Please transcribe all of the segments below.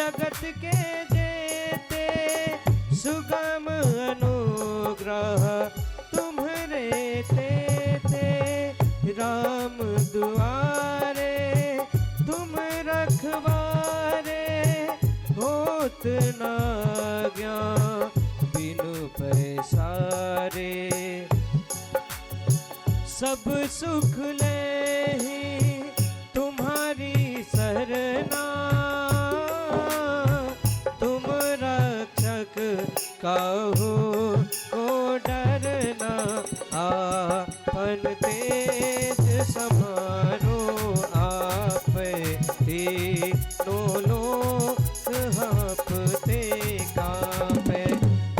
जगत के जेते सुगम अनुग्रह तुम्हरे ते राम दुआरे तुम रखवारे होत न ज्ञान बिनु पैसारे सब सुख लेहि तुम्हारी सरना तुम रक्षक काहू को डरना आपन तेज समारो आप तीनों लोक हाँफते कांपे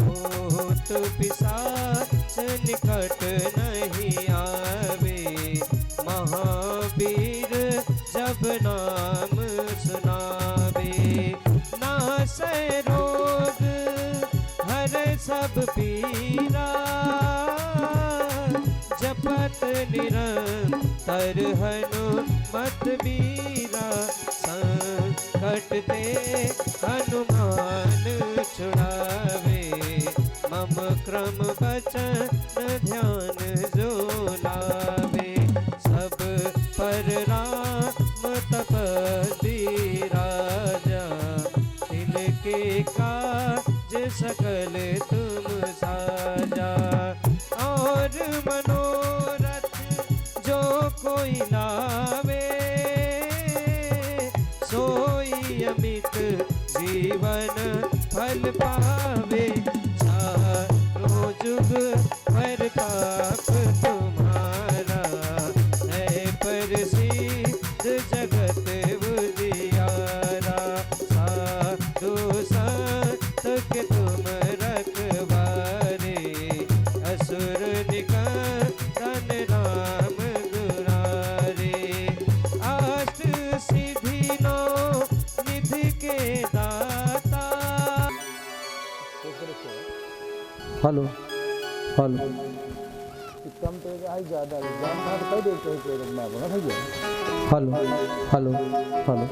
भूत पिशाच निकट नहीं आवे महावीर जब नाम सुनावे नासै रोग हर सब पीरा जपत निरंतर हनुमत बीरा संकट ते हनुमान छुड़ावे मम क्रम बचन ध्यान जो लावे सब पर राम तपस्वी राजा तिनके काज सकल तुम साजा और मनोरथ जो कोई लावे सोई अमित जीवन फल पावे चारों जुग पर पाप तुम्हारा है प्रसिद्ध जगत उजियारा साधु संत के तुम रखवारे असुर निकंदन राम दुरारे अष्ट सिद्धि नौ निधि के दाता। हेलो हेलो कम तो आई ज़्यादा एग्जाम था तो कई देर कहीं कोई मैं बोला भैया हेलो हेलो हेलो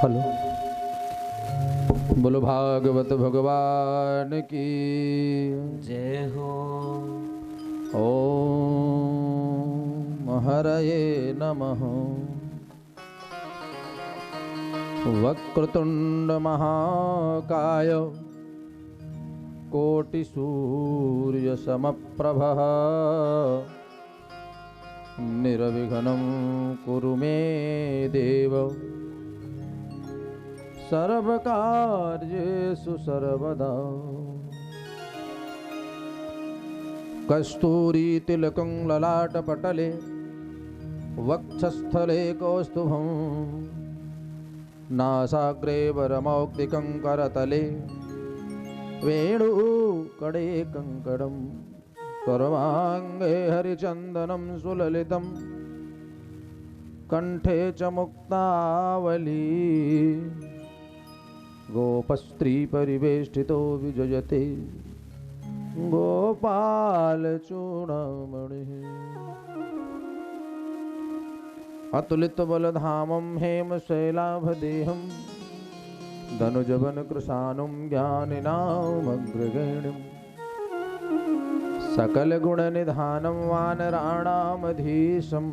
हेलो बोलो भागवत भगवान की जय हो। ओम हरये नमः। वक्रतुंड महाकाय कोटिसूर्य समप्रभः निर्विघ्नं कुरु मे देव सर्वकार्येषु सर्वदा। कस्तूरी तिलकं ललाटपटले वक्षस्थले कौस्तुभं नासाग्रे वरमौक्तिकं करतले वेणुकडे कंकडं सर्वांगे हरिचन्दनं सुललितं कंठे च मुक्तावली गोपस्त्री परिवेष्टितो विजयते गोपालचूडामणिः। अतुलित बलधामं हेमशैलाभदेहं धनुजवन कृशानुं ज्ञानिनामग्रगण्यं सकल गुण निधानं वानराणामधीशं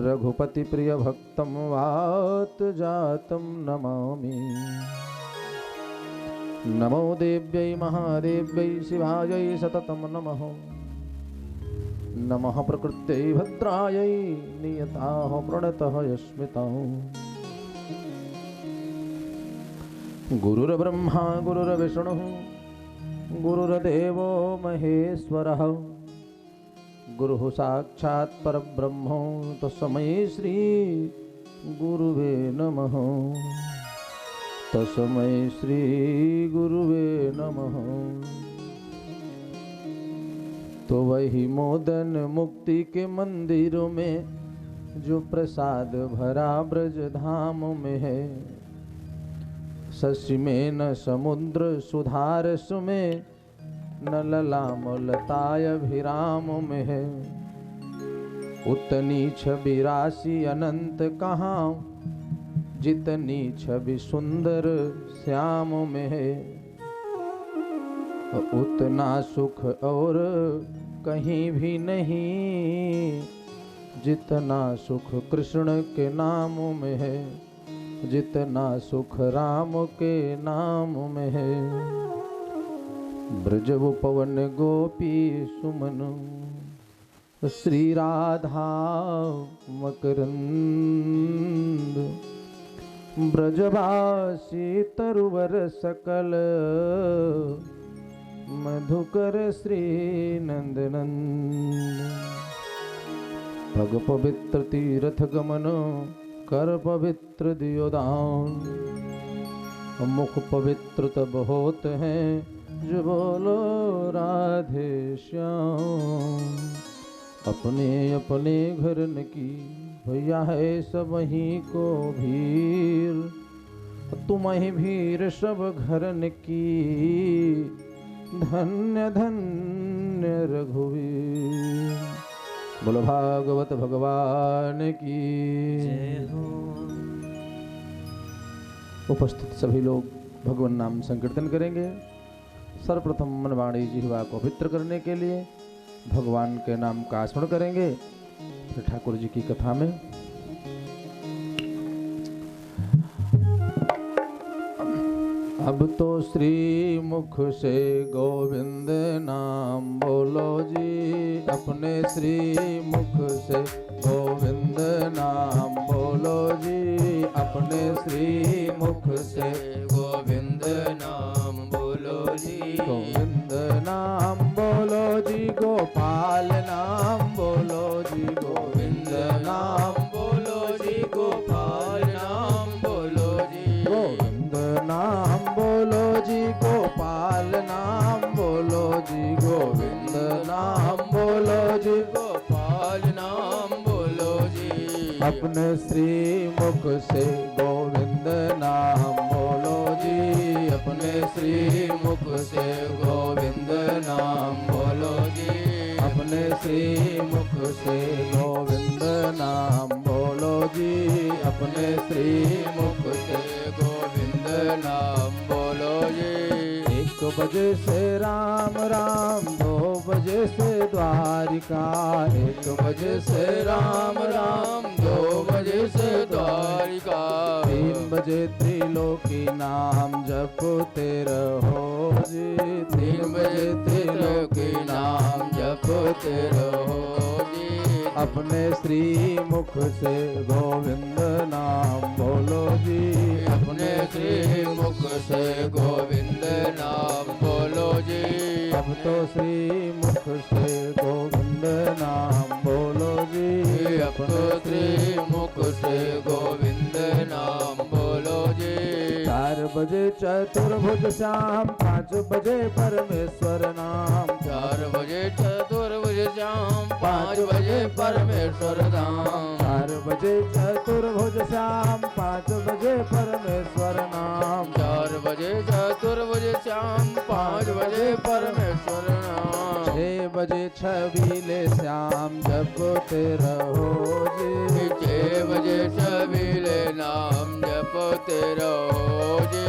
रघुपति प्रिय भक्तं वात जातं नमामि। नमो देव्यै महादेव्यै शिवायै सततं नमः। नमः प्रकृत्यै भद्रायै नियताः प्रणतः यस्मिताः। गुरुर्ब्रह्मा गुरुर्विष्णुः गुरुर्देवो महेश्वरः गुरुः साक्षात् परब्रह्म तस्मै श्री गुरुवे नमः। तस्मै श्री गुरुवे नमः। तो वही मोदन मुक्ति के मंदिरों में जो प्रसाद भरा ब्रज धाम में है, शशि में न समुद्र सुधारस में न ललाम लताय अभिराम में है। उतनी छवि राशि अनंत कहाँ, जितनी छवि सुंदर श्याम में है, उतना सुख और कहीं भी नहीं, जितना सुख कृष्ण के नाम में है, जितना सुख राम के नाम में है। ब्रज वो पवन गोपी सुमन, श्री राधा मकरंद, ब्रजवासी तरुवर सकल, मधुकर श्री नंदनंद। भग पवित्र तीर्थ गमन, कर पवित्र दियोदान, मुख पवित्र तब होते हैं जो बोलो राधे श्याम। अपने अपने घर न की भैया है सब ही को भीर, तुम ही भीर सब घर न की, धन्य धन्य रघुवीर। बोलो भागवत भगवान की जय हो। उपस्थित सभी लोग भगवान नाम संकीर्तन करेंगे। सर्वप्रथम मन वाणी जिह्वा को पवित्र करने के लिए भगवान के नाम का स्मरण करेंगे। फिर ठाकुर जी की कथा में अब तो श्री मुख से गोविंद नाम बोलो जी, अपने श्री मुख से गोविंद नाम बोलो जी, अपने श्री मुख से गोविंद नाम बोलो जी, गोविंद नाम बोलो जी, गोपाल नाम बोलो जी, गोविंद नाम बोलो जी, गोपाल नाम बोलो जी, गोविंद नाम बोलो जी, गोपाल नाम बोलो जी, गोविंद नाम बोलो जी, गोपाल नाम बोलो जी, अपने श्री मुख से गोविंद नाम बोलो जी, अपने श्री मुख से गोविंद नाम बोलो जी, अपने श्री मुख से गोविंद नाम बोलो जी, अपने श्री मुख से गोविंद नाम बोलो जी। 1 बजे से राम राम, 2 बजे से द्वारिका, 1 बजे से राम राम, 2 बजे से द्वारिका, 3 बजे त्रिलोकी नाम जपते रहो जी, 3 बजे त्रिलोकी नाम जपते रहो जी, अपने श्री मुख से गोविंद नाम बोलो जी, अपने श्री मुख से गोविंद नाम बोलो जी, अब तो श्री मुख से गोविंद नाम बोलो जी, अब तो श्री मुख से गोविंद नाम बोलो जी। 4 बजे चतुर्भुज श्याम, 5 बजे परमेश्वर नाम, 4 बजे चतुर्भुज श्याम, 5 बजे परमेश्वर धाम, 4 बजे चतुर्भुज श्याम, 5 बजे परमेश्वर नाम, 4 बजे चतुर्भुज श्याम, 5 बजे परमेश्वर नाम, 6 बजे छबीले श्याम जपते रहो जी, 6 बजे छबीले नाम जपते रहो जी,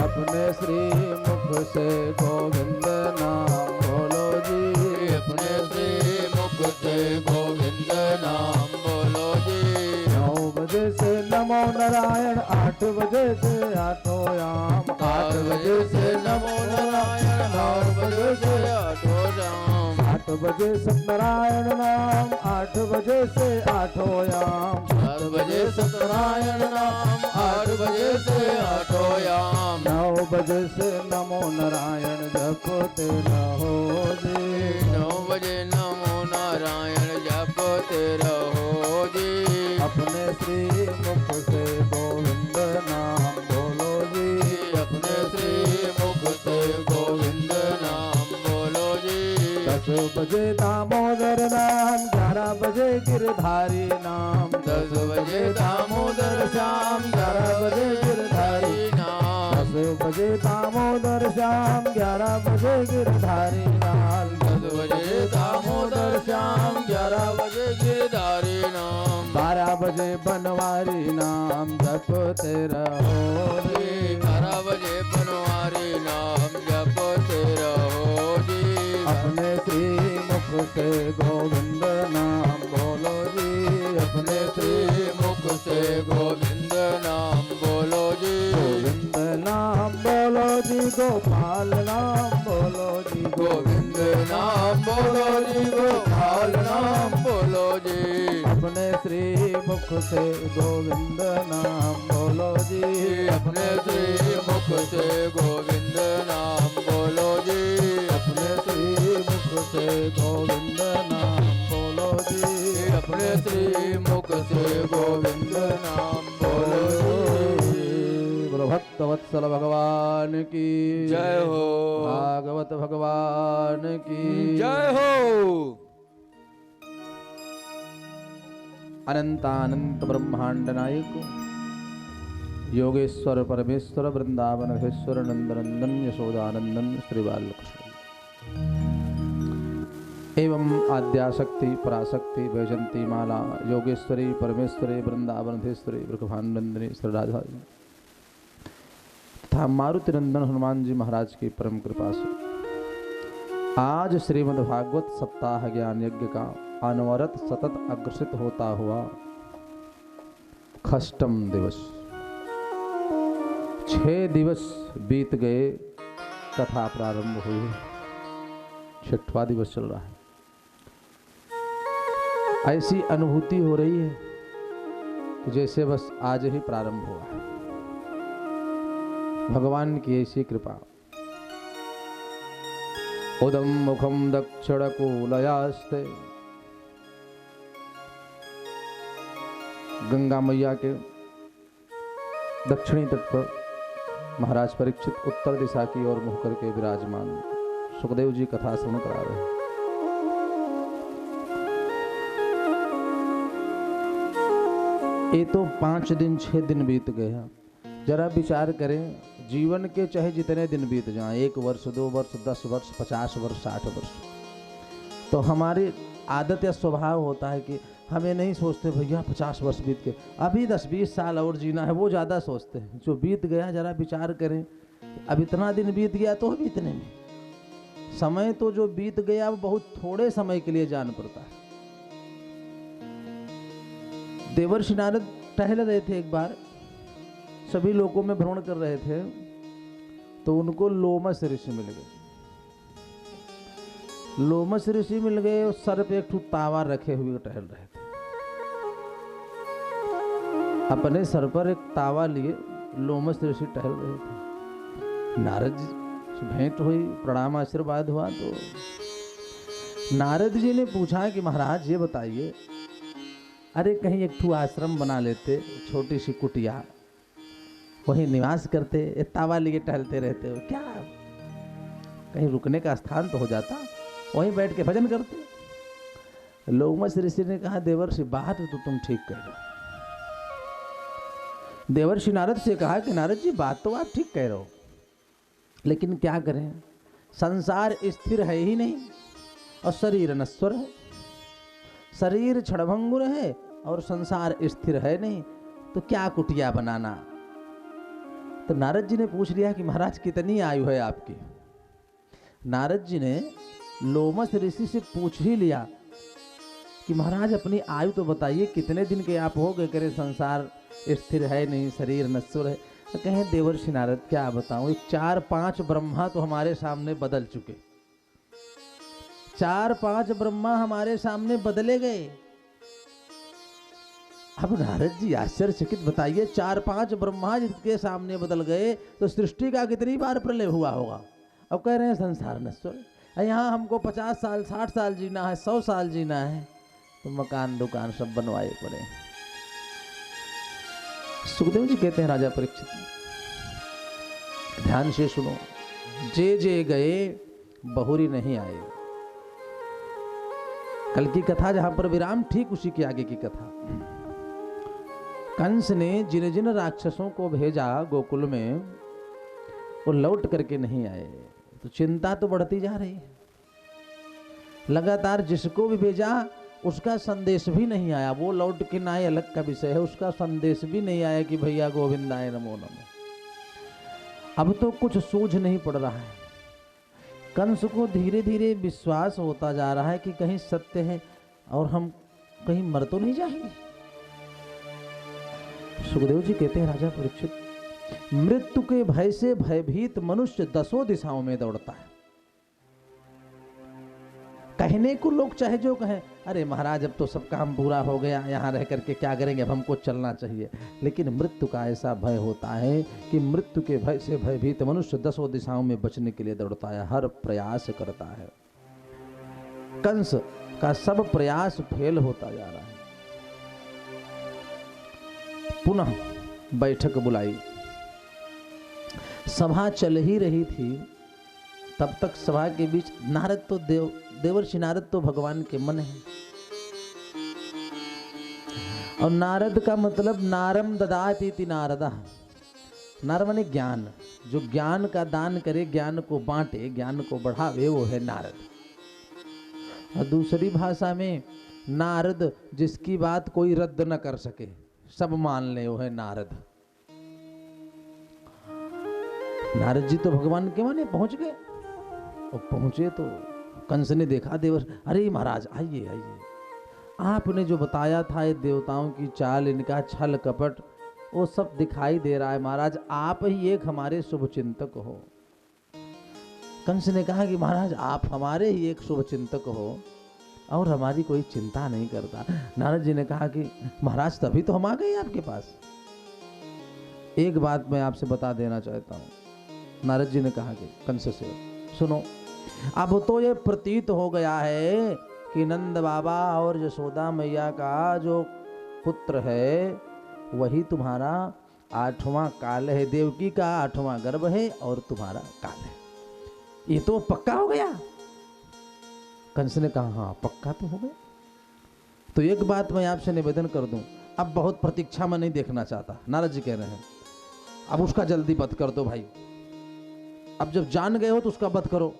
अपने श्री मुख से गोविंद नाम बोलो जी, अपने श्री मुख से गोविंद नाम बोलो जी। 9 बजे से नमो नारायण, 8 बजे से आठों याम, 8 बजे से नमो नारायण, 9 बजे से आठों याम, 8 बजे सत्यनारायण नाम, 8 बजे से आठों याम, 7 बजे सत्यनारायण नाम, 8 बजे से आठों याम, 9 बजे से नमो नारायण जपते रहो जी, 9 बजे नमो नारायण जपते रहो जी, अपने श्री मुख से गोविंद नाम बोलो जी, अपने श्री मुख से गोविंद नाम बोलो जी। 10 बजे दामोदर नाम, 11 बजे गिरधारी नाम, 10 बजे दामोदर श्याम, 11 बजे गिरधारी, नाम, 10 बजे दामोदर श्याम, 11 बजे गिरधारी लाल, 10 बजे दामोदर श्याम 11 बजे गिरधारी नाम 12 बजे बनवारी नाम जपते रहो जी 12 बजे बनवारी नाम जपते रहो जी अपने श्री मुख से गोविंद नाम बोलो जी अपने श्री मुख से गोविंद नाम बोलो जी गोविंद नाम बोलो जी गोपाल नाम बोलो जी गोविंद नाम बोलो जी गोपाल नाम बोलो जी अपने श्री मुख से गोविंद नाम बोलो जी अपने श्री मुख से गोविंद नाम बोलो जी अपने श्री मुख से गोविंद नाम बोलो जी अपने श्री मुख से गोविंद नाम बोलो जी बोलो भक्त वत्सल भगवान की जय हो भागवत भगवान की जय हो अनंतानंत ब्रह्मांड नायक योगेश्वर परमेश्वर वृंदावन महेश्वर नंदनंदन यशोदानंदन श्री बालकृष्ण एवं आद्याशक्ति पराशक्ति वैजंती माला योगेश्वरी परमेश्वरी वृंदावनधेश्वरी ब्रह्मानंदिनी श्री राधा तथा मारुति नंदन हनुमान जी महाराज की परम कृपा से आज श्रीमद् भागवत सप्ताह ज्ञान यज्ञ का अनवरत सतत अग्रसित होता हुआ खष्टम दिवस 6 दिवस बीत गए कथा प्रारंभ हुई 6वां दिवस चल रहा है ऐसी अनुभूति हो रही है कि जैसे बस आज ही प्रारंभ हुआ है भगवान की ऐसी कृपा उदम मुखम दक्षिण कूलयास्ते गंगा मैया के दक्षिणी तट पर महाराज परीक्षित उत्तर दिशा की ओर मुख करके विराजमान सुखदेव जी कथा श्रवण करा रहे हैं। ये तो 5 दिन 6 दिन बीत गए हैं। जरा विचार करें जीवन के चाहे जितने दिन बीत जाएं 1 वर्ष 2 वर्ष 10 वर्ष 50 वर्ष 60 वर्ष तो हमारी आदत या स्वभाव होता है कि हमें नहीं सोचते भैया 50 वर्ष बीत गए अभी 10-20 साल और जीना है वो ज़्यादा सोचते हैं। जो बीत गया जरा विचार करें अब इतना दिन बीत गया तो अभी इतने में समय तो जो बीत गया वो बहुत थोड़े समय के लिए जान पड़ता है। देवर्षि नारद टहल रहे थे एक बार सभी लोगों में भ्रमण कर रहे थे तो उनको लोमस ऋषि मिल गए। लोमस ऋषि मिल गए और सर पे एक तावा रखे हुए टहल रहे थे। अपने सर पर एक तावा लिए लोमस ऋषि टहल रहे थे। नारद जी से भेंट हुई प्रणाम आशीर्वाद हुआ तो नारद जी ने पूछा कि महाराज ये बताइए अरे कहीं एक ठू आश्रम बना लेते छोटी सी कुटिया वहीं निवास करते तावा लिए टहलते रहते हो क्या कहीं रुकने का स्थान तो हो जाता वहीं बैठ के भजन करते। लोमस ऋषि ने कहा देवर्षि बात तो तुम ठीक कह रहे हो। देवर्षि नारद से कहा कि नारद जी बात तो आप ठीक कह रहे हो लेकिन क्या करें संसार स्थिर है ही नहीं और शरीर नश्वर है। शरीर क्षणभंगुर है और संसार स्थिर है नहीं तो क्या कुटिया बनाना। तो नारद जी ने पूछ लिया कि महाराज कितनी आयु है आपकी। नारद जी ने लोमस ऋषि से पूछ ही लिया कि महाराज अपनी आयु तो बताइए कितने दिन के आप हो गए। करे संसार स्थिर है नहीं शरीर नश्वर है। तो कहें देवर्षि नारद क्या बताऊं 4-5 ब्रह्मा तो हमारे सामने बदल चुके। 4-5 ब्रह्मा हमारे सामने बदले गए। अब नारद जी आश्चर्यचकित बताइए 4-5 ब्रह्मा जिसके सामने बदल गए तो सृष्टि का कितनी बार प्रलय हुआ होगा। अब कह रहे हैं संसार नश्वर यहाँ हमको 50 साल 60 साल जीना है 100 साल जीना है तो मकान दुकान सब बनवाए पड़े। सुखदेव जी कहते हैं राजा परीक्षित ध्यान से सुनो जे जे गए बहुरी नहीं आए। कल की कथा जहां पर विराम ठीक उसी के आगे की कथा। कंस ने जिन जिन राक्षसों को भेजा गोकुल में वो लौट करके नहीं आए तो चिंता तो बढ़ती जा रही है। लगातार जिसको भी भेजा उसका संदेश भी नहीं आया। वो लौट के ना आए अलग का विषय है, उसका संदेश भी नहीं आया कि भैया गोविंदाय नमो नमो। अब तो कुछ सूझ नहीं पड़ रहा है। कंस को धीरे धीरे विश्वास होता जा रहा है कि कहीं सत्य है और हम कहीं मर तो नहीं जाएंगे। सुखदेव जी कहते हैं राजा परीक्षित, मृत्यु के भय से भयभीत मनुष्य 10 दिशाओं में दौड़ता है। कहने को लोग चाहे जो कहें, अरे महाराज अब तो सब काम पूरा हो गया, यहाँ रह करके क्या करेंगे, अब हमको चलना चाहिए। लेकिन मृत्यु का ऐसा भय होता है कि मृत्यु के भय से भयभीत मनुष्य 10 दिशाओं में बचने के लिए दौड़ता है, हर प्रयास करता है। कंस का सब प्रयास फेल होता जा रहा है। पुनः बैठक बुलाई, सभा चल ही रही थी। तब तक सभा के बीच नारद तो देवर्षि नारद तो भगवान के मन है। और नारद का मतलब नारम ददाति इति नारदा। नार माने ज्ञान, जो ज्ञान का दान करे, ज्ञान को बांटे, ज्ञान को बढ़ावे, वो है नारद। और दूसरी भाषा में नारद, जिसकी बात कोई रद्द न कर सके, सब मान ले, वो है नारद। नारद जी तो भगवान के माने पहुंच गए। और पहुंचे तो कंस ने देखा देवर, अरे महाराज आइए आइए, आपने जो बताया था ये देवताओं की चाल, इनका छल कपट, वो सब दिखाई दे रहा है महाराज, आप ही एक हमारे शुभ चिंतक हो। कंस ने कहा कि महाराज आप हमारे ही एक शुभ चिंतक हो और हमारी कोई चिंता नहीं करता। नारद जी ने कहा कि महाराज तभी तो हम आ गए आपके पास। एक बात मैं आपसे बता देना चाहता हूं। नारद जी ने कहा कि कंस से, सुनो, अब तो ये प्रतीत हो गया है कि नंद बाबा और यशोदा मैया का जो पुत्र है वही तुम्हारा 8वां काल है, देवकी का 8वां गर्भ है और तुम्हारा काल है। ये तो पक्का हो गया। कंस ने कहा हाँ पक्का तो हो गया। तो एक बात मैं आपसे निवेदन कर दूं, अब बहुत प्रतीक्षा में नहीं देखना चाहता। नारद जी कह रहे हैं अब उसका जल्दी वध कर दो भाई, अब जब जान गए हो तो उसका वध करो।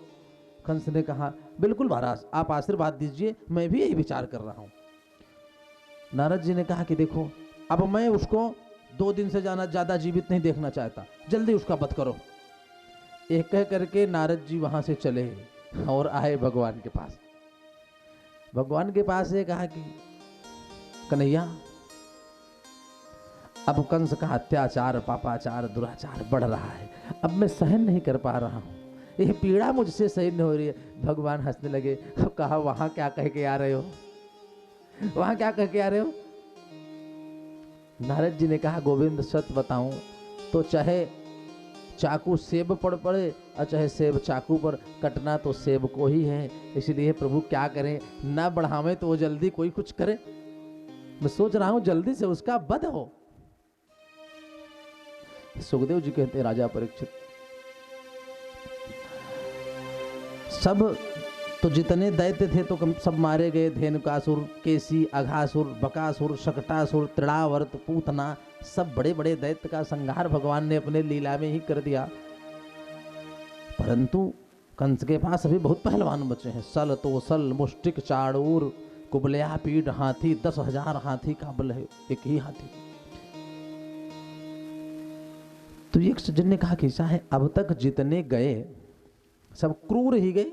कंस ने कहा बिल्कुल महाराज, आप आशीर्वाद दीजिए, मैं भी यही विचार कर रहा हूं। नारद जी ने कहा कि देखो, अब मैं उसको 2 दिन से ज्यादा जीवित नहीं देखना चाहता, जल्दी उसका वध करो। एक कह करके नारद जी वहां से चले और आए भगवान के पास। भगवान के पास ये कहा कि कन्हैया, अब कंस का अत्याचार, पापाचार, दुराचार बढ़ रहा है, अब मैं सहन नहीं कर पा रहा हूं, ये पीड़ा मुझसे सहन नहीं हो रही है। भगवान हंसने लगे। अब कहा वहां क्या कह के आ रहे हो, वहां क्या कह के आ रहे हो? नारद जी ने कहा गोविंद सत्य बताऊं तो चाहे चाकू सेब पर पड़े और चाहे सेब चाकू पर, कटना तो सेब को ही है। इसलिए प्रभु क्या करें, ना बढ़ावे तो वो जल्दी कोई कुछ करे। मैं सोच रहा हूं जल्दी से उसका वध हो। सुखदेव जी कहते हैं राजा परीक्षित, सब तो जितने दैत्य थे तो सब मारे गए। धेनुकासुर, केसी, अघासुर, बकासुर, शकटासुर, तृणावर्त, पूतना, सब बड़े बड़े दैत्य का संहार भगवान ने अपने लीला में ही कर दिया। परंतु कंस के पास अभी बहुत पहलवान बचे हैं। सल, तोसल, मुष्टिक, चाड़ूर, कुबलया पीठ हाथी, 10,000 हाथी का बल है एक ही हाथी। तो एक सज्जन ने कहा कि चाहे अब तक जितने गए सब क्रूर ही गए,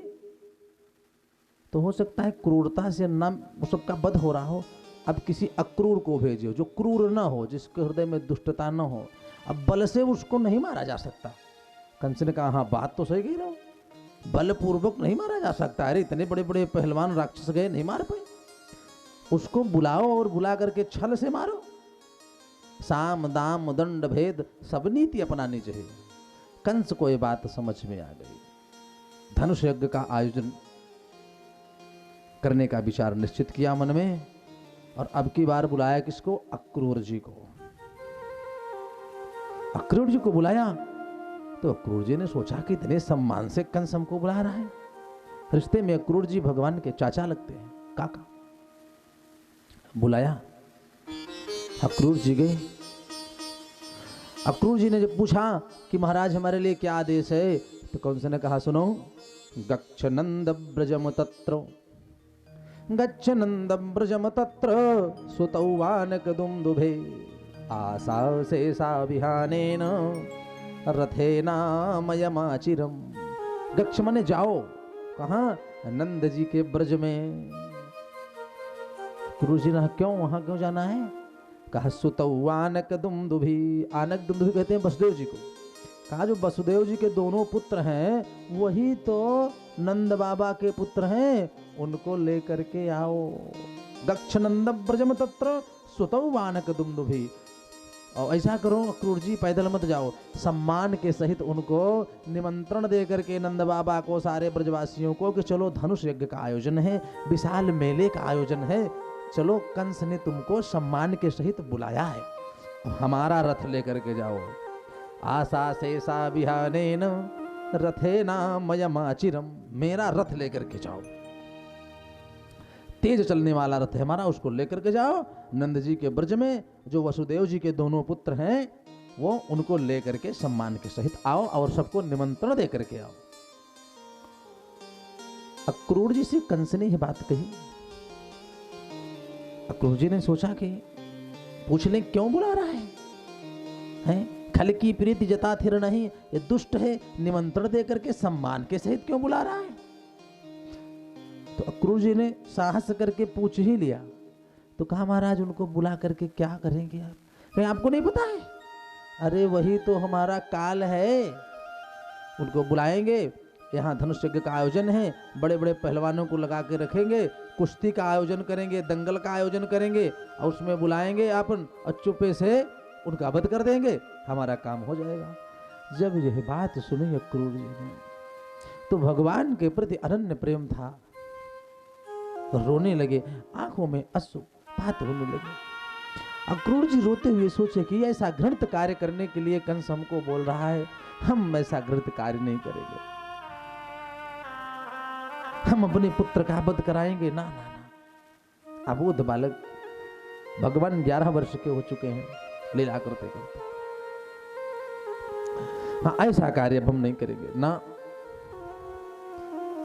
तो हो सकता है क्रूरता से न सबका वध हो रहा हो, अब किसी अक्रूर को भेजो जो क्रूर न हो, जिसके हृदय में दुष्टता न हो। अब बल से उसको नहीं मारा जा सकता। कंस ने कहा हाँ बात तो सही कह रहा हो, बलपूर्वक नहीं मारा जा सकता। अरे इतने बड़े बड़े पहलवान राक्षस गए, नहीं मार पाए, उसको बुलाओ और बुला करके छल से मारो। साम दाम दंड भेद सब नीति अपनानी चाहिए। कंस को ये बात समझ में आ गई। धनुष यज्ञ का आयोजन करने का विचार निश्चित किया मन में, और अब की बार बुलाया किसको? अक्रूर जी को। अक्रूर जी को बुलाया तो अक्रूर जी ने सोचा कि इतने सम्मान से कंस हमको बुला रहा है। रिश्ते में अक्रूर जी भगवान के चाचा लगते हैं, काका। बुलाया, अक्रूर जी गए। अक्रूर जी ने जब पूछा कि महाराज हमारे लिए क्या आदेश है, तो कंस ने कहा सुनो, गच्छ नंद ब्रजम तत्र गच्छ नंदं ब्रजम तत्र सुतौ वानकदुन्दुभे आशा शेषा विहानेन रथेनामयमाचिरम। गच्छ मने जाओ, कहाँ? नंद जी के ब्रज में। गुरु जी ने क्यों वहां क्यों जाना है? कहा सुतौ आनक दुमदुभि। आनक दुमदुभि कहते हैं वसुदेव जी को। कहा जो वसुदेव जी के दोनों पुत्र हैं वही तो नंद बाबा के पुत्र हैं, उनको लेकर के आओ। गच्छ नंद ब्रजम तत्र सुतौ आनक दुमदुभि। और ऐसा करो अक्रूर जी, पैदल मत जाओ, सम्मान के सहित उनको निमंत्रण दे करके नंद बाबा को, सारे ब्रजवासियों को कि चलो धनुष यज्ञ का आयोजन है, विशाल मेले का आयोजन है, चलो कंस ने तुमको सम्मान के सहित बुलाया है, हमारा रथ लेकर के जाओ। आशा शेषा विहानेन रथेना मयमाचिरम। मेरा रथ लेकर के जाओ, तेज चलने वाला रथ है हमारा, उसको लेकर के जाओ। नंद जी के ब्रज में जो वसुदेव जी के दोनों पुत्र हैं वो उनको लेकर के सम्मान के सहित आओ और सबको निमंत्रण दे करके आओ। अक्रूर जी से कंस ने यह बात कही। अक्रूर जी ने सोचा कि पूछ ले क्यों बुला रहा है? खल की प्रीति जता थिर नहीं, ये दुष्ट है, निमंत्रण दे करके सम्मान के सहित क्यों बुला रहा है? तो अक्रूर जी ने साहस करके पूछ ही लिया। तो कहा महाराज उनको बुला करके क्या करेंगे आप? कहीं आपको नहीं पता है? अरे वही तो हमारा काल है, उनको बुलाएंगे, यहाँ धनुष यज्ञ का आयोजन है, बड़े बड़े पहलवानों को लगा के रखेंगे, कुश्ती का आयोजन करेंगे, दंगल का आयोजन करेंगे और उसमें बुलाएंगे अपन और चुपे से उनका वध कर देंगे, हमारा काम हो जाएगा। जब यह बात सुनी अक्रूर जी ने तो भगवान के प्रति अनन्य प्रेम था, रोने लगे, आंखों में अश्रुपात होने लगे। अक्रूर जी रोते हुए सोचे कि ऐसा घृणित कार्य करने के लिए कंस हमको बोल रहा है, हम ऐसा घृणित कार्य नहीं करेंगे, हम अपने पुत्र का वध कराएंगे ना ना ना। अबोध बालक, भगवान 11 वर्ष के हो चुके हैं लीला करते करते, हाँ ऐसा कार्य हम नहीं करेंगे ना,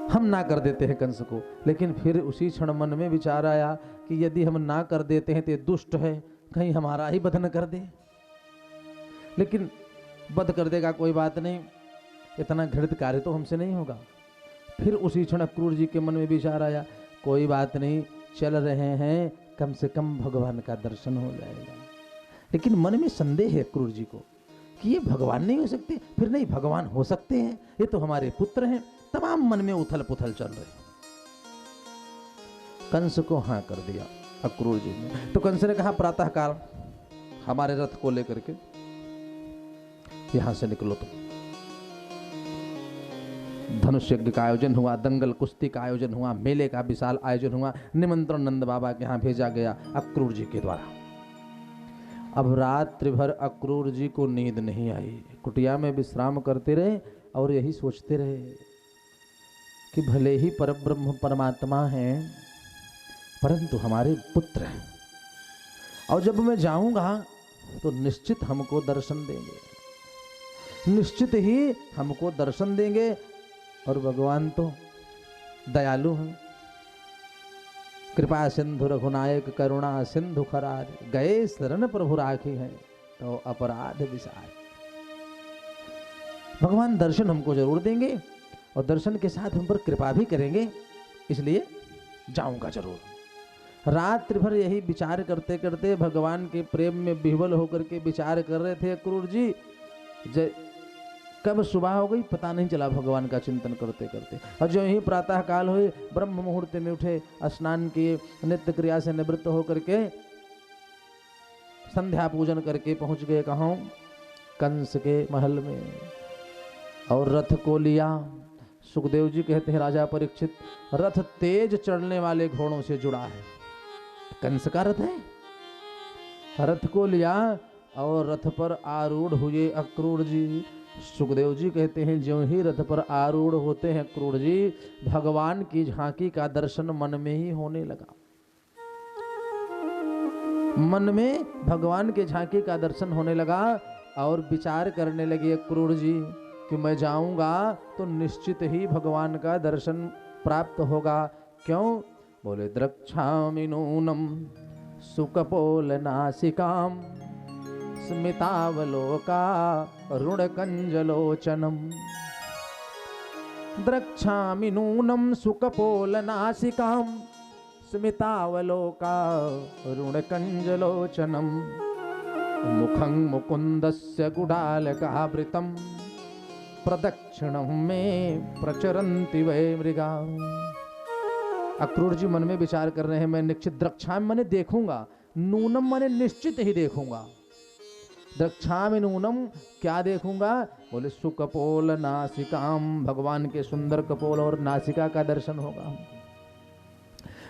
हम ना कर देते हैं कंस को। लेकिन फिर उसी क्षण मन में विचार आया कि यदि हम ना कर देते हैं तो दुष्ट है, कहीं हमारा ही वध न कर दे। लेकिन वध कर देगा कोई बात नहीं, इतना घृणित कार्य तो हमसे नहीं होगा। फिर उसी क्षण अक्रूर जी के मन में विचार आया, कोई बात नहीं, चल रहे हैं, कम से कम भगवान का दर्शन हो जाएगा। लेकिन मन में संदेह है अक्रूर जी को कि ये भगवान नहीं हो सकते, फिर नहीं भगवान हो सकते हैं, ये तो हमारे पुत्र हैं। तमाम मन में उथल पुथल चल रहे। कंस को हाँ कर दिया अक्रूर जी ने। तो कंस ने कहा प्रातः काल हमारे रथ को लेकर के यहां से निकलो तुम। धनुष यज्ञ का आयोजन हुआ, दंगल कुश्ती का आयोजन हुआ, मेले का विशाल आयोजन हुआ, निमंत्रण नंद बाबा के यहाँ भेजा गया अक्रूर जी के द्वारा। अब रात्रि भर अक्रूर जी को नींद नहीं आई, कुटिया में विश्राम करते रहे और यही सोचते रहे कि भले ही परब्रह्म परमात्मा हैं परंतु हमारे पुत्र हैं, और जब मैं जाऊंगा तो निश्चित हमको दर्शन देंगे, निश्चित ही हमको दर्शन देंगे। और भगवान तो दयालु हैं, कृपा सिंधु रघुनायक करुणा सिंधु खरार, गए शरण प्रभु राखी हैं तो अपराध विसार। भगवान दर्शन हमको जरूर देंगे और दर्शन के साथ हम पर कृपा भी करेंगे, इसलिए जाऊंगा जरूर। रात्रि भर यही विचार करते करते भगवान के प्रेम में विह्वल होकर के विचार कर रहे थे अक्रूर जी। कब सुबह हो गई पता नहीं चला भगवान का चिंतन करते करते। और जो ही प्रातः काल हुए, ब्रह्म मुहूर्त में उठे, स्नान किए, नित्य क्रिया से निवृत्त होकर के संध्या पूजन करके पहुंच गए कहाँ? कंस के महल में। और रथ को लिया। सुखदेव जी कहते हैं राजा परीक्षित, रथ तेज चढ़ने वाले घोड़ों से जुड़ा है, कंस का रथ है। रथ को लिया और रथ पर आरूढ़ हुए अक्रूर जी। सुखदेव जी कहते हैं ज्यों ही रथ पर आरूढ़ होते हैं अक्रूर जी, भगवान की झांकी का दर्शन मन में ही होने लगा। मन में भगवान के झांकी का दर्शन होने लगा और विचार करने लगे अक्रूर जी कि मैं जाऊंगा तो निश्चित ही भगवान का दर्शन प्राप्त होगा। क्यों? बोले द्रक्षामि नूनम सुकपोलनासिकाम स्मितावलोकारुणकञ्जलोचनम् द्रक्षामि नूनं सुकपोलनासिकां स्मितावलोकारुणकञ्जलोचनं मुखं मुकुन्दस्य गुडालकावृतं प्रदक्षिणं मे प्रचरन्ति वै मृगा। अक्रूर जी मन में विचार कर रहे हैं, मैं निश्चित द्रक्षामि माने देखूंगा, नूनम माने निश्चित ही देखूंगा। द्रक्षामि नूनम क्या देखूंगा? बोले सुकपोल नासिकाम, भगवान के सुंदर कपोल और नासिका का दर्शन होगा।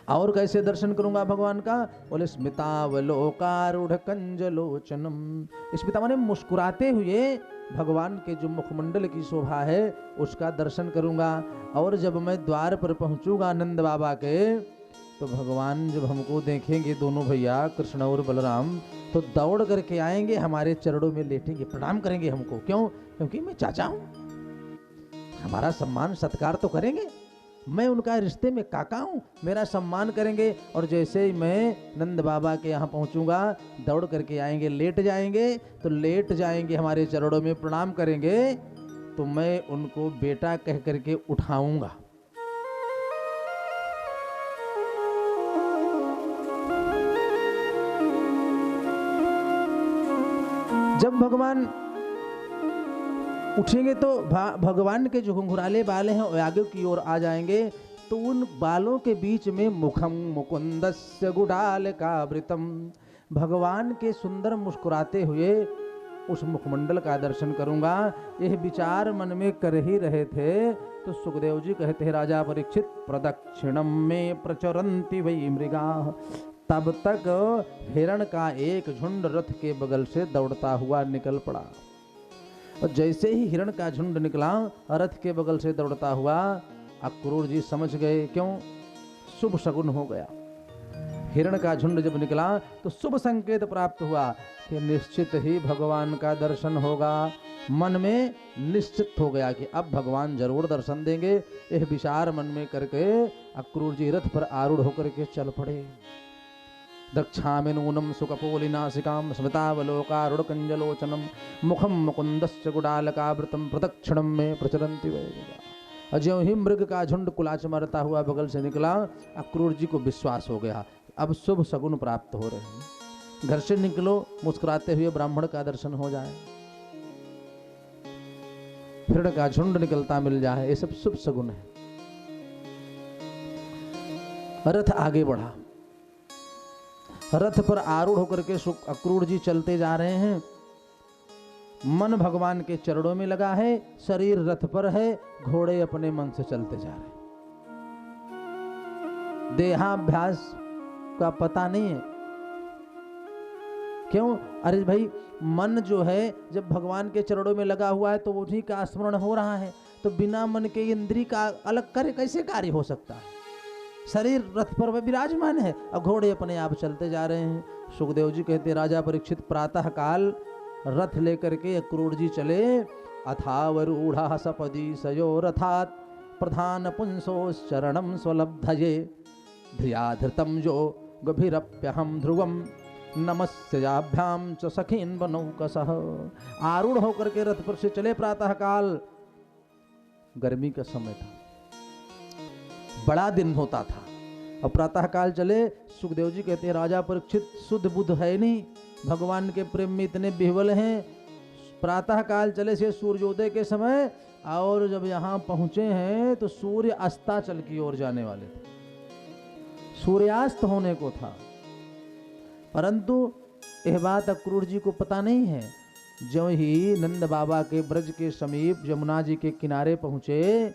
और कैसे दर्शन करूंगा भगवान का? बोले स्मितावलोकारूढ़ कंजलोचनम, स्मिता माने मुस्कुराते हुए भगवान के जो मुखमंडल की शोभा है उसका दर्शन करूंगा। और जब मैं द्वार पर पहुंचूंगा नंद बाबा के, तो भगवान जब हमको देखेंगे दोनों भैया कृष्ण और बलराम, तो दौड़ करके आएंगे, हमारे चरणों में लेटेंगे, प्रणाम करेंगे हमको। क्यों? क्योंकि मैं चाचा हूं, हमारा सम्मान सत्कार तो करेंगे। मैं उनका रिश्ते में काका हूं, मेरा सम्मान करेंगे। और जैसे ही मैं नंद बाबा के यहाँ पहुंचूंगा, दौड़ करके आएंगे, लेट जाएंगे, तो लेट जाएंगे, हमारे चरणों में प्रणाम करेंगे, तो मैं उनको बेटा कह करके उठाऊंगा। जब भगवान उठेंगे तो भगवान के जो घुंघराले बाल हैं वो आगे की ओर आ जाएंगे, तो उन बालों के बीच में मुखम मुकुंदस्य गुडालकावृतम, भगवान के सुंदर मुस्कुराते हुए उस मुखमंडल का दर्शन करूंगा। यह विचार मन में कर ही रहे थे तो सुखदेव जी कहते हैं, राजा परीक्षित प्रदक्षिणम में प्रचरन्ति वै मृगा। तब तक हिरण का एक झुंड रथ के बगल से दौड़ता हुआ निकल पड़ा। और जैसे ही हिरण का झुंड निकला रथ के बगल से दौड़ता हुआ, अक्रूर जी समझ गए, क्यों? शुभ शगुन हो गया। हिरण का झुंड जब निकला तो शुभ संकेत प्राप्त हुआ कि निश्चित ही भगवान का दर्शन होगा। मन में निश्चित हो गया कि अब भगवान जरूर दर्शन देंगे। यह विचार मन में करके अक्रूर जी रथ पर आरूढ़ होकर के चल पड़े। दक्षामि नूनं सुकपोलिनासिकां स्मितावलोकारुणकञ्जलोचनं मुखं मुकुन्दस्य गुडालकावृतं प्रदक्षिणं मे प्रचरन्ति वै मृगा। ज्यों ही मृग का झुंड कुलाच मारता हुआ बगल से निकला, अक्रूर जी को विश्वास हो गया, अब शुभ शगुन प्राप्त हो रहे हैं। घर से निकलो, मुस्कुराते हुए ब्राह्मण का दर्शन हो जाए, हिरण का झुंड निकलता मिल जाए, ये सब शुभ शगुन है। रथ आगे बढ़ा, रथ पर आरूढ़ होकर के अक्रूर जी चलते जा रहे हैं। मन भगवान के चरणों में लगा है, शरीर रथ पर है, घोड़े अपने मन से चलते जा रहे हैं। देहाभ्यास का पता नहीं है। क्यों? अरे भाई, मन जो है जब भगवान के चरणों में लगा हुआ है तो उन्हीं का स्मरण हो रहा है, तो बिना मन के इंद्री का अलग करे कैसे कार्य हो सकता है? शरीर रथ पर विराजमान है और घोड़े अपने आप चलते जा रहे हैं। सुखदेव जी कहते, राजा परीक्षित प्रातः काल रथ लेकर के अक्रूर जी चले। अथावरूढ़ा सपदी सयो रथात् प्रधान पुंसोश्चरणं स्वलब्धये धिया धृतं जो गभीरप्यहं ध्रुवं नमस्याभ्याम च सखीन बनौकसः। आरूढ़ होकर के रथ पर से चले। प्रातः काल, गर्मी का समय था, बड़ा दिन होता था, और प्रातः काल चले। सुखदेव जी कहते हैं, राजा परीक्षित शुद्ध बुद्ध है नहीं, भगवान के प्रेम में इतने विह्वल हैं। प्रातः काल चले से सूर्योदय के समय, और जब यहाँ पहुँचे हैं तो सूर्य अस्ताचल की ओर जाने वाले थे, सूर्यास्त होने को था। परंतु यह बात अक्रूर जी को पता नहीं है। जो ही नंद बाबा के ब्रज के समीप यमुना जी के किनारे पहुँचे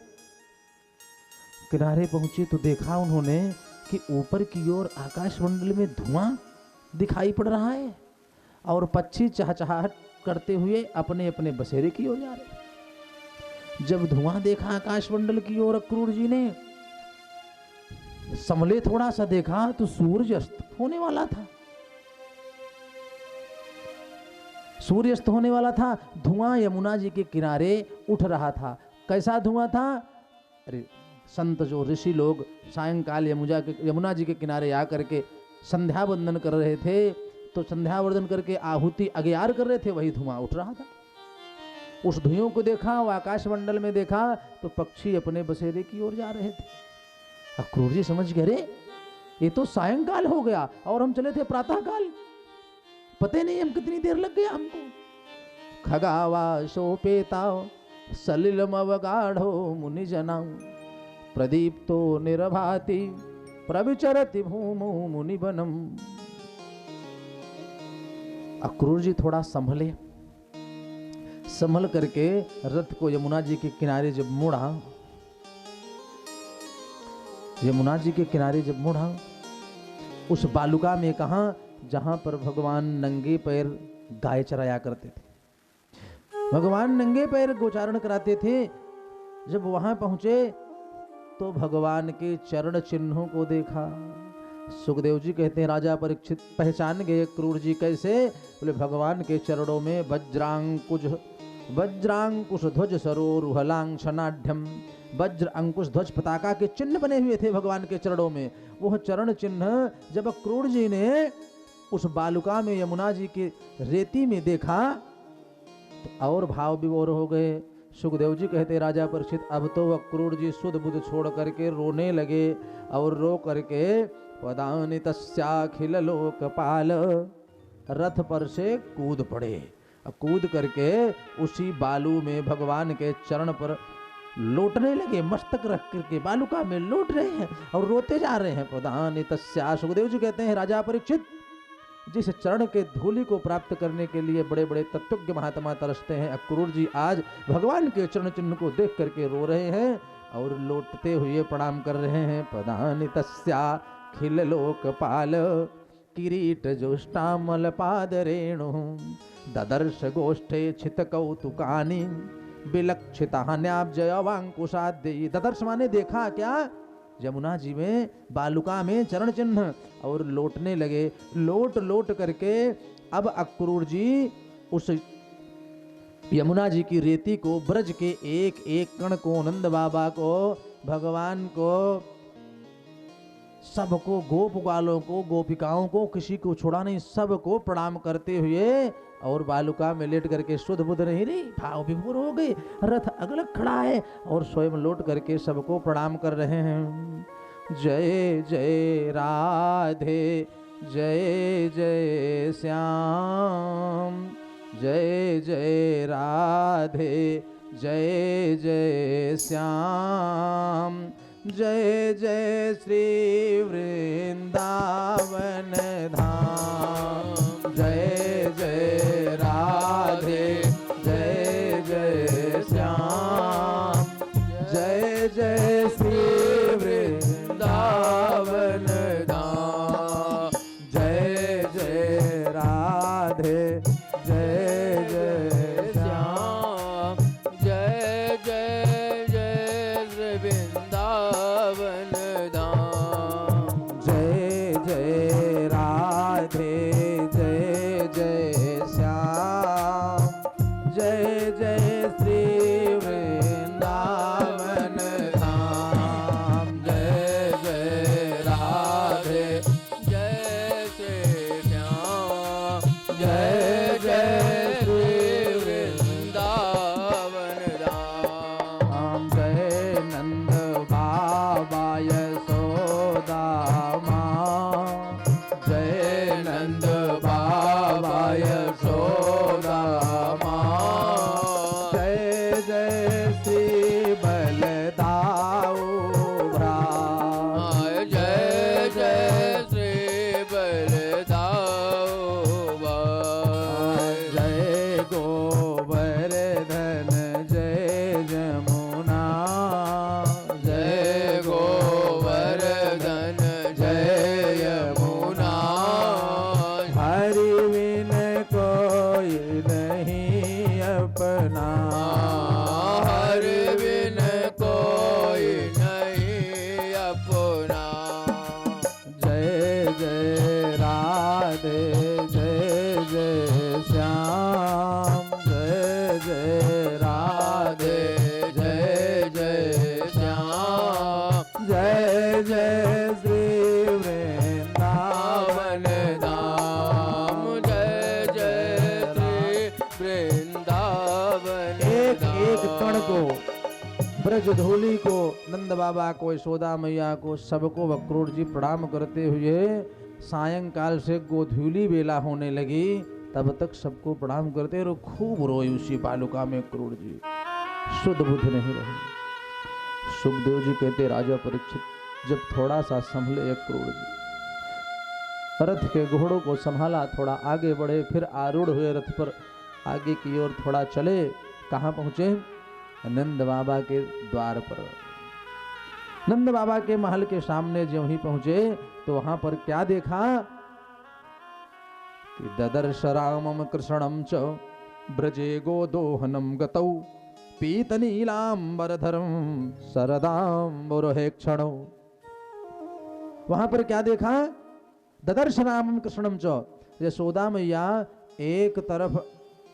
तो देखा उन्होंने कि ऊपर की ओर आकाश मंडल में धुआं दिखाई पड़ रहा है और पक्षी चहचहाहट करते हुए अपने अपने बसेरे की ओर जा रहे। जब धुआं देखा आकाश मंडल की ओर, अक्रूर जी ने संभले थोड़ा सा देखा तो सूर्य अस्त होने वाला था। सूर्य अस्त होने वाला था, धुआं यमुना जी के किनारे उठ रहा था। कैसा धुआं था? अरे संत जो ऋषि लोग सायंकाल यमुना जी के किनारे आकर के संध्या वंदन कर रहे थे, तो संध्या वंदन करके आहुति अग्यार कर रहे थे, वही धुआं उठ रहा था। उस धुएं को देखा, वो आकाशमंडल में देखा तो पक्षी अपने बसेरे की ओर जा रहे थे। अक्रूर जी समझ गए, रे ये तो सायंकाल हो गया और हम चले थे प्रातःकाल, पता नहीं हम कितनी देर लग गया हमको। खगावा शोपेता सलिलम अवगाढ़ो मुनि जना प्रदीप्तो निरभाति प्रविचरति भूमो मुनिवनम। अक्रूर जी थोड़ा संभले, संभल करके रथ को यमुना जी के किनारे जब मुड़ा, यमुना जी के किनारे जब मुड़ा, उस बालुका में कहा जहां पर भगवान नंगे पैर गाय चराया करते थे, भगवान नंगे पैर गोचारण कराते थे। जब वहां पहुंचे तो भगवान के चरण चिन्हों को देखा। सुखदेव जी कहते हैं राजा परीक्षित पहचान गए क्रूर जी कैसे? बोले भगवान के चरणों में वज्रांकुश ध्वज सरोरुहलांक्षनाढ्यम, वज्र अंकुश ध्वज पताका के चिन्ह बने हुए थे भगवान के चरणों में। वह चरण चिन्ह जब क्रूर जी ने उस बालुका में यमुना जी के रेती में देखा तो और भाव विभोर हो गए। सुखदेव जी कहते राजा परीक्षित अब तो अक्रूर जी सुध बुध छोड़ करके रोने लगे और रो करके पदानि तस्याखिल लोकपाल, रथ पर से कूद पड़े। कूद करके उसी बालू में भगवान के चरण पर लौटने लगे, मस्तक रख करके बालुका में लौट रहे हैं और रोते जा रहे हैं। पदानि तस्या, सुखदेव जी कहते हैं राजा परीक्षित जिस चरण के धूलि को प्राप्त करने के लिए बड़े बड़े तत्वज्ञ महात्मा तरसते हैं, अक्रूर जी आज भगवान के चरण चिन्ह को देख करके रो रहे हैं और लौटते हुए प्रणाम कर रहे हैं। पदानि तस्या खिल लोकपाल किरीट जोष्टामल पाद रेणु ददर्श गोष्ठे छित कौतुकानि विलक्षितान्याब्जयवांकुशाद्य। ददर्श माने देखा क्या? यमुना जी में बालुका में चरण चिन्ह और लौटने लगे। लौट करके अब अक्रूर जी उस यमुना जी की रेती को, ब्रज के एक एक कण को, नंद बाबा को, भगवान को, सबको, गोप ग्वालों को, गोपिकाओं को, किसी को छोड़ा नहीं, सबको प्रणाम करते हुए और बालुका में लेट करके शुद्ध बुद्ध नहीं रही, भाव विभोर हो गए। रथ अगलग खड़ा है और स्वयं लौट करके सबको प्रणाम कर रहे हैं। जय जय राधे जय जय श्याम, जय जय राधे जय जय श्याम, जय जय श्री वृंदावन धाम, जय जय राधे जय जय श्याम, जय जय श्री वृंदावन धाम, जय जय राधे जय जय श्याम, जय जय जय वृंदावन धाम, जय जय राधे जय जय श्याम, जय जय श्री वृंदावन धाम, जय जय राधे जय श्री श्याम, जय जय को, ब्रज धोली को, नंद बाबा को, यशोदा मैया को, सबको वक्रोड़ जी प्रणाम करते हुए सायंकाल से गोधूली बेला होने लगी, तब तक सबको प्रणाम करते और खूब रोए उसी बालुका में क्रूर जी, शुद्ध बुद्ध नहीं रहे। सुखदेव जी कहते राजा परीक्षित, जब थोड़ा सा संभले एक क्रूर जी, रथ के घोड़ों को संभाला, थोड़ा आगे बढ़े, फिर आरूढ़ हुए रथ पर आगे की ओर थोड़ा चले। कहाँ पहुंचे? नंद बाबा के द्वार पर। नंद बाबा के महल के सामने जो ही पहुंचे तो वहां पर क्या देखा कि ददर्श रामम कृष्णम च ब्रजे गोदोहनम गतौ पीतनीलांबरधरम शरदांबुरहेक्षणौ। वहां पर क्या देखा? ददर्श रामम कृष्णम च, यशोदा मैया एक तरफ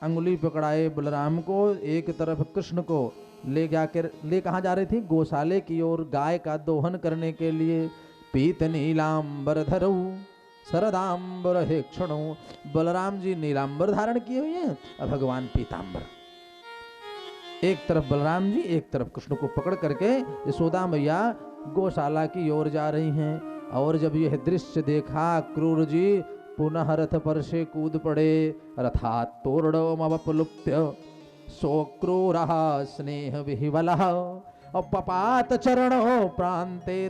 अंगुली पकड़ाए बलराम को, एक तरफ कृष्ण को ले जाकर ले कहाँ जा रही थी? गौशाले की ओर, गाय का दोहन करने के लिए। पीत नीलांबर धरऊ शरदांबर हे क्षणो, बलराम जी नीलांबर धारण किए हुए हैं और भगवान पीतांबर। एक तरफ बलराम जी, एक तरफ कृष्ण को पकड़ करके यशोदा मैया गौशाला की ओर जा रही हैं। और जब यह दृश्य देखा, क्रूर जी पुनः रथ पर से कूद पड़े। रथात् तोरणमवप्लुप्य सोक्रूरः स्नेह विह्वलः अपपात चरणो प्रान्ते